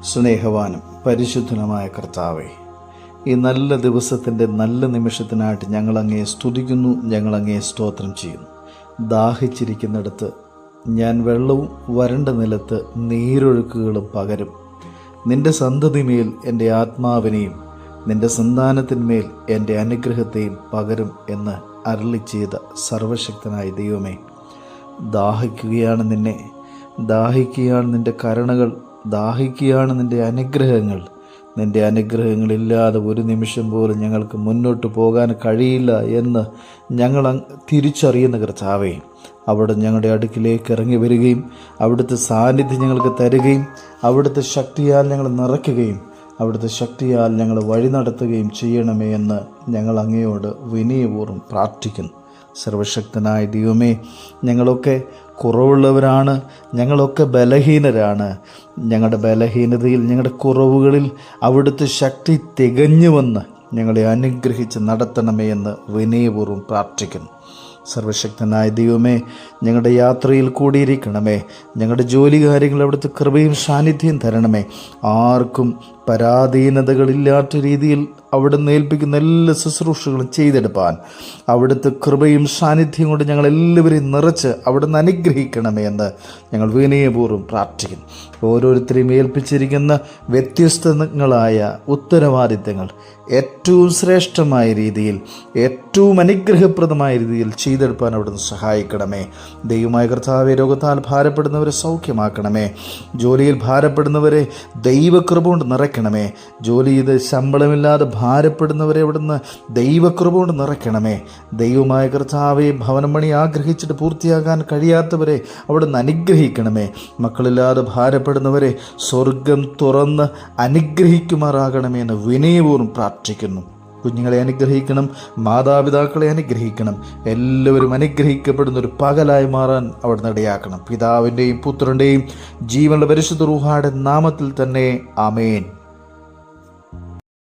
സ്നേഹവാനും പരിശുദ്ധനുമായ കർത്താവേ, ഈ നല്ല ദിവസത്തിൻ്റെ നല്ല നിമിഷത്തിനായിട്ട് ഞങ്ങളങ്ങയെ സ്തുതിക്കുന്നു, ഞങ്ങളങ്ങയെ സ്തോത്രം ചെയ്യുന്നു. ദാഹിച്ചിരിക്കുന്നിടത്ത് ഞാൻ വെള്ളവും വരണ്ട നിലത്ത് നീരൊഴുക്കുകളും പകരും. നിന്റെ സന്തതിമേൽ എൻ്റെ ആത്മാവിനെയും നിന്റെ സന്താനത്തിന്മേൽ എൻ്റെ അനുഗ്രഹത്തെയും പകരും എന്ന് അരുളി ചെയ്ത സർവശക്തനായ ദൈവമേ, ദാഹിക്കുകയാണ് നിന്നെ, ദാഹിക്കുകയാണ് നിന്റെ കരുണകൾ, ദാഹിക്കുകയാണ് നിന്റെ അനുഗ്രഹങ്ങൾ. നിന്റെ അനുഗ്രഹങ്ങളില്ലാതെ ഒരു നിമിഷം പോലും ഞങ്ങൾക്ക് മുന്നോട്ട് പോകാൻ കഴിയില്ല എന്ന് ഞങ്ങൾ തിരിച്ചറിയുന്ന കർത്താവേ, അവിടെ ഞങ്ങളുടെ അടുക്കിലേക്ക് ഇറങ്ങി വരികയും അവിടുത്തെ സാന്നിധ്യം ഞങ്ങൾക്ക് തരികയും അവിടുത്തെ ശക്തിയാൽ ഞങ്ങൾ നിറയ്ക്കുകയും അവിടുത്തെ ശക്തിയാൽ ഞങ്ങൾ വഴി നടത്തുകയും ചെയ്യണമേ എന്ന് ഞങ്ങൾ അങ്ങയോട് വിനയപൂർവ്വം പ്രാർത്ഥിക്കുന്നു. സർവശക്തനായ ദൈവമേ, ഞങ്ങളൊക്കെ കുറവുള്ളവരാണ്, ഞങ്ങളൊക്കെ ബലഹീനരാണ്. ഞങ്ങളുടെ ബലഹീനതയിൽ, ഞങ്ങളുടെ കുറവുകളിൽ അവിടുത്തെ ശക്തി തികഞ്ഞുവന്ന് ഞങ്ങളെ അനുഗ്രഹിച്ച് നടത്തണമേ എന്ന് വിനയപൂർവ്വം പ്രാർത്ഥിക്കുന്നു. സർവശക്തനായ ദൈവമേ, ഞങ്ങളുടെ യാത്രയിൽ കൂടിയിരിക്കണമേ. ഞങ്ങളുടെ ജോലി കാര്യങ്ങൾ അവിടുത്തെ കൃപയും സാന്നിധ്യം തരണമേ. ആർക്കും പരാധീനതകളില്ലാത്ത രീതിയിൽ അവിടുന്ന് ഏൽപ്പിക്കുന്ന എല്ലാ ശുശ്രൂഷകളും ചെയ്തെടുപ്പാൻ അവിടുത്തെ കൃപയും സാന്നിധ്യം കൊണ്ട് ഞങ്ങളെല്ലാവരെയും നിറച്ച് അവിടുന്ന് അനുഗ്രഹിക്കണമേ എന്ന് ഞങ്ങൾ വിനയപൂർവ്വം പ്രാർത്ഥിക്കുന്നു. ഓരോരുത്തരെയും ഏൽപ്പിച്ചിരിക്കുന്ന വ്യത്യസ്തങ്ങളായ ഉത്തരവാദിത്തങ്ങൾ ഏറ്റവും ശ്രേഷ്ഠമായ രീതിയിൽ, ഏറ്റവും അനുഗ്രഹപ്രദമായ രീതിയിൽ ചെയ്തെടുപ്പാൻ അവിടുന്ന് സഹായിക്കണമേ. ദൈവമായ കർത്താവേ, രോഗത്താൽ ഭാരപ്പെടുന്നവരെ സൗഖ്യമാക്കണമേ. ജോലിയിൽ ഭാരപ്പെടുന്നവരെ ദൈവകൃപ കൊണ്ട് നിറയ്ക്കണമേ. ജോലി ചെയ്ത് ശമ്പളമില്ലാതെ ഭാരപ്പെടുന്നവരെ അവിടുന്ന് ദൈവകൃപ കൊണ്ട് നിറയ്ക്കണമേ. ദൈവമായ കർത്താവേ, ഭവനം പണി ആഗ്രഹിച്ചിട്ട് പൂർത്തിയാക്കാൻ കഴിയാത്തവരെ അവിടുന്ന് അനുഗ്രഹിക്കണമേ. മക്കളില്ലാതെ ഭാരപ്പെടുന്നവരെ സ്വർഗം തുറന്ന് അനുഗ്രഹിക്കുമാറാകണമേ എന്ന് വിനയപൂർവ്വം പ്രാർത്ഥിക്കുന്നു. കുഞ്ഞുങ്ങളെ അനുഗ്രഹിക്കണം, മാതാപിതാക്കളെ അനുഗ്രഹിക്കണം. എല്ലാവരും അനുഗ്രഹിക്കപ്പെടുന്ന ഒരു പകലായി മാറാൻ അവിടുന്ന് ഇടയാക്കണം. പിതാവിൻ്റെയും പുത്രൻ്റെയും ജീവനുള്ള പരിശുദ്ധ റൂഹായുടെ നാമത്തിൽ തന്നെ ആമേൻ.